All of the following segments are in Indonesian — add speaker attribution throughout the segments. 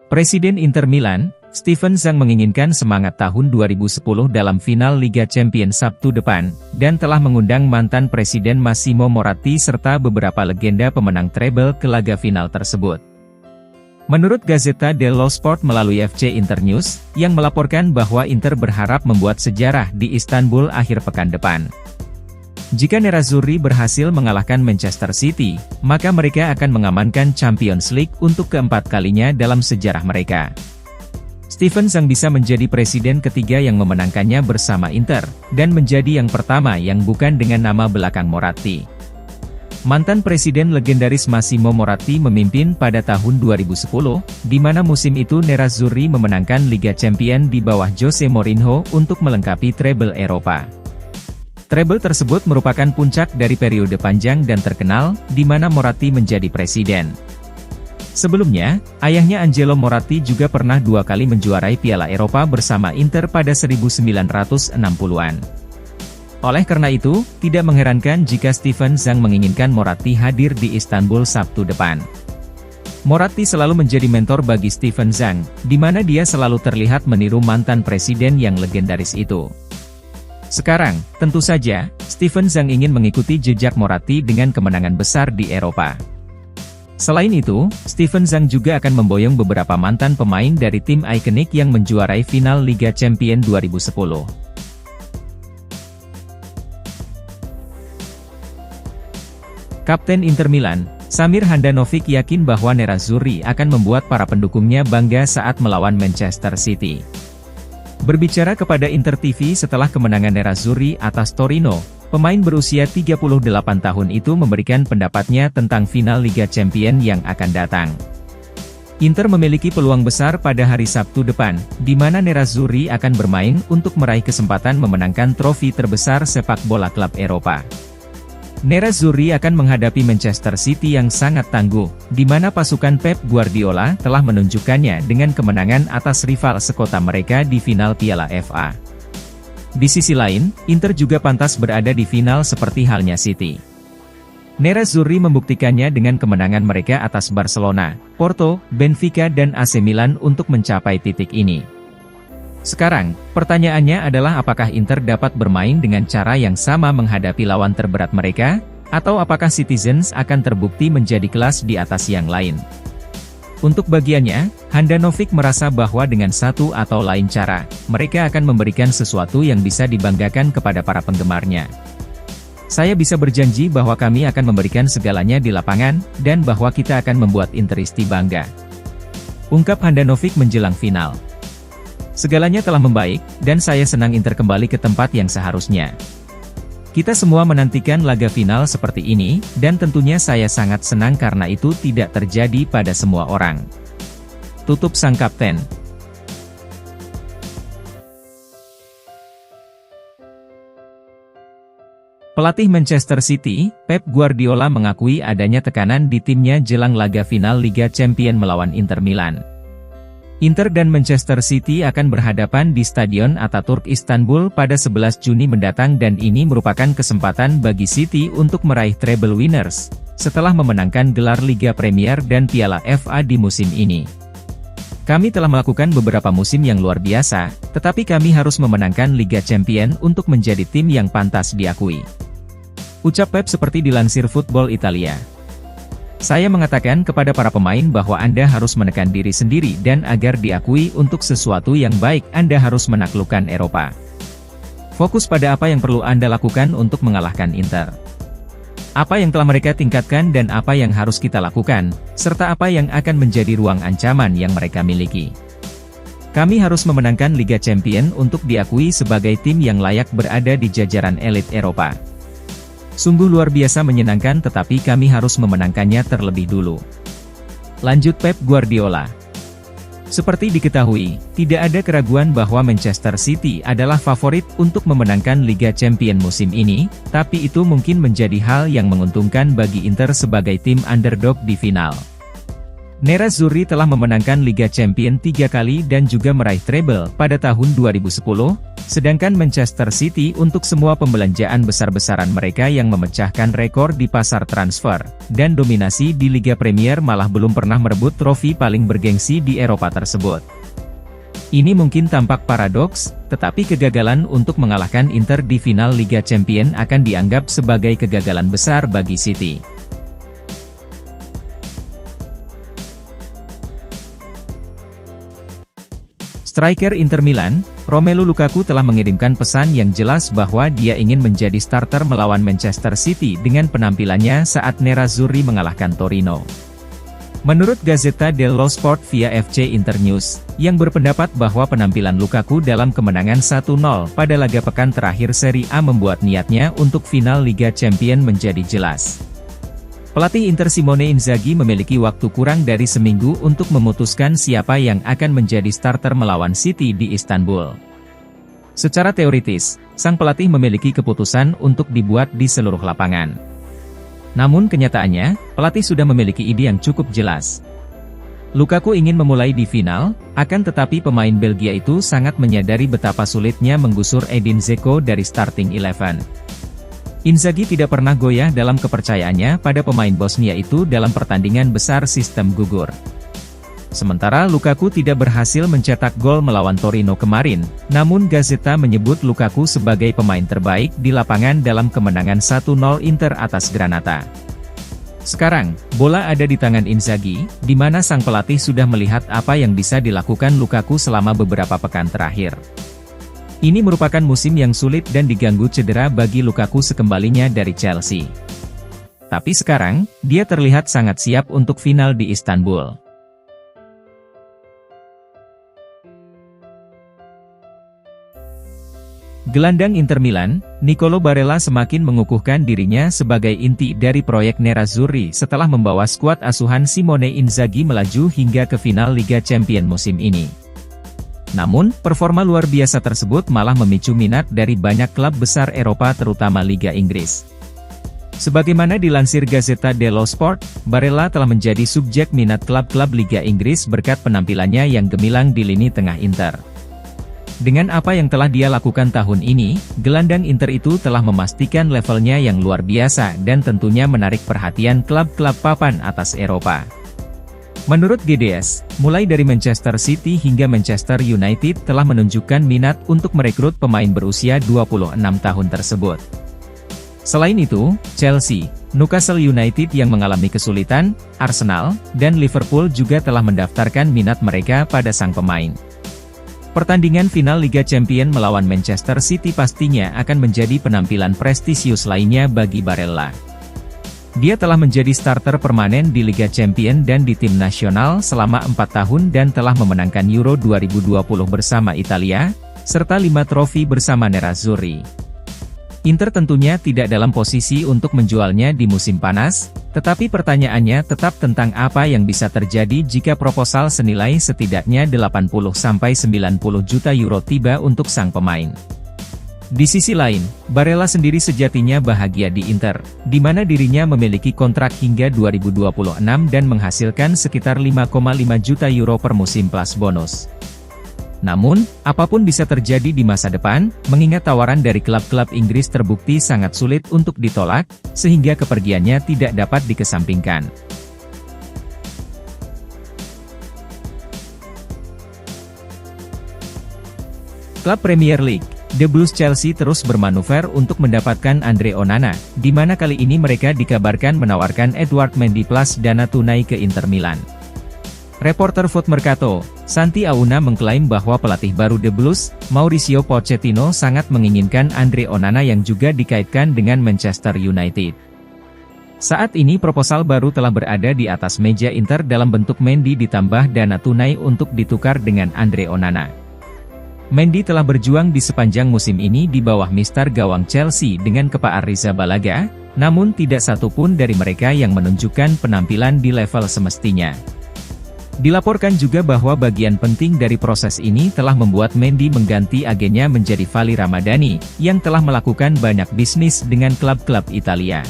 Speaker 1: Presiden Inter Milan, Steven Zhang menginginkan semangat tahun 2010 dalam final Liga Champions Sabtu depan, dan telah mengundang mantan Presiden Massimo Moratti serta beberapa legenda pemenang treble ke laga final tersebut. Menurut Gazzetta dello Sport melalui FC Internews, yang melaporkan bahwa Inter berharap membuat sejarah di Istanbul akhir pekan depan. Jika Nerazzurri berhasil mengalahkan Manchester City, maka mereka akan mengamankan Champions League untuk keempat kalinya dalam sejarah mereka. Steven Zhang bisa menjadi presiden ketiga yang memenangkannya bersama Inter, dan menjadi yang pertama yang bukan dengan nama belakang Moratti. Mantan presiden legendaris Massimo Moratti memimpin pada tahun 2010, di mana musim itu Nerazzurri memenangkan Liga Champions di bawah Jose Mourinho untuk melengkapi treble Eropa. Treble tersebut merupakan puncak dari periode panjang dan terkenal, di mana Moratti menjadi presiden. Sebelumnya, ayahnya Angelo Moratti juga pernah 2 kali menjuarai Piala Eropa bersama Inter pada 1960-an. Oleh karena itu, tidak mengherankan jika Steven Zhang menginginkan Moratti hadir di Istanbul Sabtu depan. Moratti selalu menjadi mentor bagi Steven Zhang, di mana dia selalu terlihat meniru mantan presiden yang legendaris itu. Sekarang, tentu saja, Steven Zhang ingin mengikuti jejak Moratti dengan kemenangan besar di Eropa. Selain itu, Steven Zhang juga akan memboyong beberapa mantan pemain dari tim ikonik yang menjuarai final Liga Champions 2010. Kapten Inter Milan, Samir Handanovic yakin bahwa Nerazzurri akan membuat para pendukungnya bangga saat melawan Manchester City. Berbicara kepada Inter TV setelah kemenangan Nerazzurri atas Torino, pemain berusia 38 tahun itu memberikan pendapatnya tentang final Liga Champions yang akan datang. Inter memiliki peluang besar pada hari Sabtu depan, di mana Nerazzurri akan bermain untuk meraih kesempatan memenangkan trofi terbesar sepak bola klub Eropa. Nerazzurri akan menghadapi Manchester City yang sangat tangguh, di mana pasukan Pep Guardiola telah menunjukkannya dengan kemenangan atas rival sekota mereka di final Piala FA. Di sisi lain, Inter juga pantas berada di final seperti halnya City. Nerazzurri membuktikannya dengan kemenangan mereka atas Barcelona, Porto, Benfica dan AC Milan untuk mencapai titik ini. Sekarang, pertanyaannya adalah apakah Inter dapat bermain dengan cara yang sama menghadapi lawan terberat mereka, atau apakah Citizens akan terbukti menjadi kelas di atas yang lain. Untuk bagiannya, Handanovic merasa bahwa dengan satu atau lain cara, mereka akan memberikan sesuatu yang bisa dibanggakan kepada para penggemarnya. Saya bisa berjanji bahwa kami akan memberikan segalanya di lapangan, dan bahwa kita akan membuat Interisti bangga. Ungkap Handanovic menjelang final. Segalanya telah membaik, dan saya senang Inter kembali ke tempat yang seharusnya. Kita semua menantikan laga final seperti ini, dan tentunya saya sangat senang karena itu tidak terjadi pada semua orang. Tutup sang kapten. Pelatih Manchester City, Pep Guardiola mengakui adanya tekanan di timnya jelang laga final Liga Champions melawan Inter Milan. Inter dan Manchester City akan berhadapan di Stadion Ataturk Istanbul pada 11 Juni mendatang dan ini merupakan kesempatan bagi City untuk meraih treble winners, setelah memenangkan gelar Liga Premier dan Piala FA di musim ini. Kami telah melakukan beberapa musim yang luar biasa, tetapi kami harus memenangkan Liga Champions untuk menjadi tim yang pantas diakui. Ucap Pep seperti dilansir Football Italia. Saya mengatakan kepada para pemain bahwa Anda harus menekan diri sendiri dan agar diakui untuk sesuatu yang baik Anda harus menaklukkan Eropa. Fokus pada apa yang perlu Anda lakukan untuk mengalahkan Inter. Apa yang telah mereka tingkatkan dan apa yang harus kita lakukan, serta apa yang akan menjadi ruang ancaman yang mereka miliki. Kami harus memenangkan Liga Champions untuk diakui sebagai tim yang layak berada di jajaran elit Eropa. Sungguh luar biasa menyenangkan tetapi kami harus memenangkannya terlebih dulu. Lanjut Pep Guardiola. Seperti diketahui, tidak ada keraguan bahwa Manchester City adalah favorit untuk memenangkan Liga Champions musim ini, tapi itu mungkin menjadi hal yang menguntungkan bagi Inter sebagai tim underdog di final. Nerazzurri telah memenangkan Liga Champions 3 kali dan juga meraih treble pada tahun 2010, sedangkan Manchester City untuk semua pembelanjaan besar-besaran mereka yang memecahkan rekor di pasar transfer, dan dominasi di Liga Premier malah belum pernah merebut trofi paling bergengsi di Eropa tersebut. Ini mungkin tampak paradoks, tetapi kegagalan untuk mengalahkan Inter di final Liga Champions akan dianggap sebagai kegagalan besar bagi City. Striker Inter Milan, Romelu Lukaku telah mengirimkan pesan yang jelas bahwa dia ingin menjadi starter melawan Manchester City dengan penampilannya saat Nerazzurri mengalahkan Torino. Menurut Gazzetta dello Sport via FC Internews, yang berpendapat bahwa penampilan Lukaku dalam kemenangan 1-0 pada laga pekan terakhir Serie A membuat niatnya untuk final Liga Champions menjadi jelas. Pelatih Inter Simone Inzaghi memiliki waktu kurang dari seminggu untuk memutuskan siapa yang akan menjadi starter melawan City di Istanbul. Secara teoritis, sang pelatih memiliki keputusan untuk dibuat di seluruh lapangan. Namun kenyataannya, pelatih sudah memiliki ide yang cukup jelas. Lukaku ingin memulai di final, akan tetapi pemain Belgia itu sangat menyadari betapa sulitnya menggusur Edin Dzeko dari starting 11. Inzaghi tidak pernah goyah dalam kepercayaannya pada pemain Bosnia itu dalam pertandingan besar sistem gugur. Sementara Lukaku tidak berhasil mencetak gol melawan Torino kemarin, namun Gazzetta menyebut Lukaku sebagai pemain terbaik di lapangan dalam kemenangan 1-0 Inter atas Granata. Sekarang, bola ada di tangan Inzaghi, di mana sang pelatih sudah melihat apa yang bisa dilakukan Lukaku selama beberapa pekan terakhir. Ini merupakan musim yang sulit dan diganggu cedera bagi Lukaku sekembalinya dari Chelsea. Tapi sekarang, dia terlihat sangat siap untuk final di Istanbul. Gelandang Inter Milan, Nicolo Barella semakin mengukuhkan dirinya sebagai inti dari proyek Nerazzurri setelah membawa skuad asuhan Simone Inzaghi melaju hingga ke final Liga Champions musim ini. Namun, performa luar biasa tersebut malah memicu minat dari banyak klub besar Eropa terutama Liga Inggris. Sebagaimana dilansir Gazzetta dello Sport, Barella telah menjadi subjek minat klub-klub Liga Inggris berkat penampilannya yang gemilang di lini tengah Inter. Dengan apa yang telah dia lakukan tahun ini, gelandang Inter itu telah memastikan levelnya yang luar biasa dan tentunya menarik perhatian klub-klub papan atas Eropa. Menurut GDS, mulai dari Manchester City hingga Manchester United telah menunjukkan minat untuk merekrut pemain berusia 26 tahun tersebut. Selain itu, Chelsea, Newcastle United yang mengalami kesulitan, Arsenal, dan Liverpool juga telah mendaftarkan minat mereka pada sang pemain. Pertandingan final Liga Champions melawan Manchester City pastinya akan menjadi penampilan prestisius lainnya bagi Barella. Dia telah menjadi starter permanen di Liga Champions dan di tim nasional selama 4 tahun dan telah memenangkan Euro 2020 bersama Italia, serta 5 trofi bersama Nerazzurri. Inter tentunya tidak dalam posisi untuk menjualnya di musim panas, tetapi pertanyaannya tetap tentang apa yang bisa terjadi jika proposal senilai setidaknya 80-90 juta euro tiba untuk sang pemain. Di sisi lain, Barella sendiri sejatinya bahagia di Inter, di mana dirinya memiliki kontrak hingga 2026 dan menghasilkan sekitar 5,5 juta euro per musim plus bonus. Namun, apapun bisa terjadi di masa depan, mengingat tawaran dari klub-klub Inggris terbukti sangat sulit untuk ditolak, sehingga kepergiannya tidak dapat dikesampingkan. Klub Premier League, The Blues Chelsea terus bermanuver untuk mendapatkan Andre Onana, di mana kali ini mereka dikabarkan menawarkan Edouard Mendy plus dana tunai ke Inter Milan. Reporter Foot Mercato, Santi Auna mengklaim bahwa pelatih baru The Blues, Mauricio Pochettino sangat menginginkan Andre Onana yang juga dikaitkan dengan Manchester United. Saat ini proposal baru telah berada di atas meja Inter dalam bentuk Mendy ditambah dana tunai untuk ditukar dengan Andre Onana. Mendy telah berjuang di sepanjang musim ini di bawah mister gawang Chelsea dengan Kepa Arrizabalaga, namun tidak satupun dari mereka yang menunjukkan penampilan di level semestinya. Dilaporkan juga bahwa bagian penting dari proses ini telah membuat Mendy mengganti agennya menjadi Vali Ramadani, yang telah melakukan banyak bisnis dengan klub-klub Italia.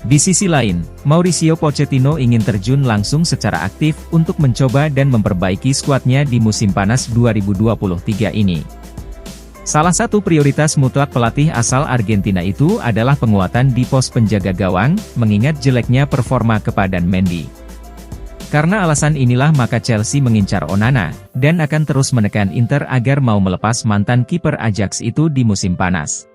Speaker 1: Di sisi lain, Mauricio Pochettino ingin terjun langsung secara aktif untuk mencoba dan memperbaiki skuadnya di musim panas 2023 ini. Salah satu prioritas mutlak pelatih asal Argentina itu adalah penguatan di pos penjaga gawang, mengingat jeleknya performa kepadan Mendy. Karena alasan inilah maka Chelsea mengincar Onana, dan akan terus menekan Inter agar mau melepas mantan kiper Ajax itu di musim panas.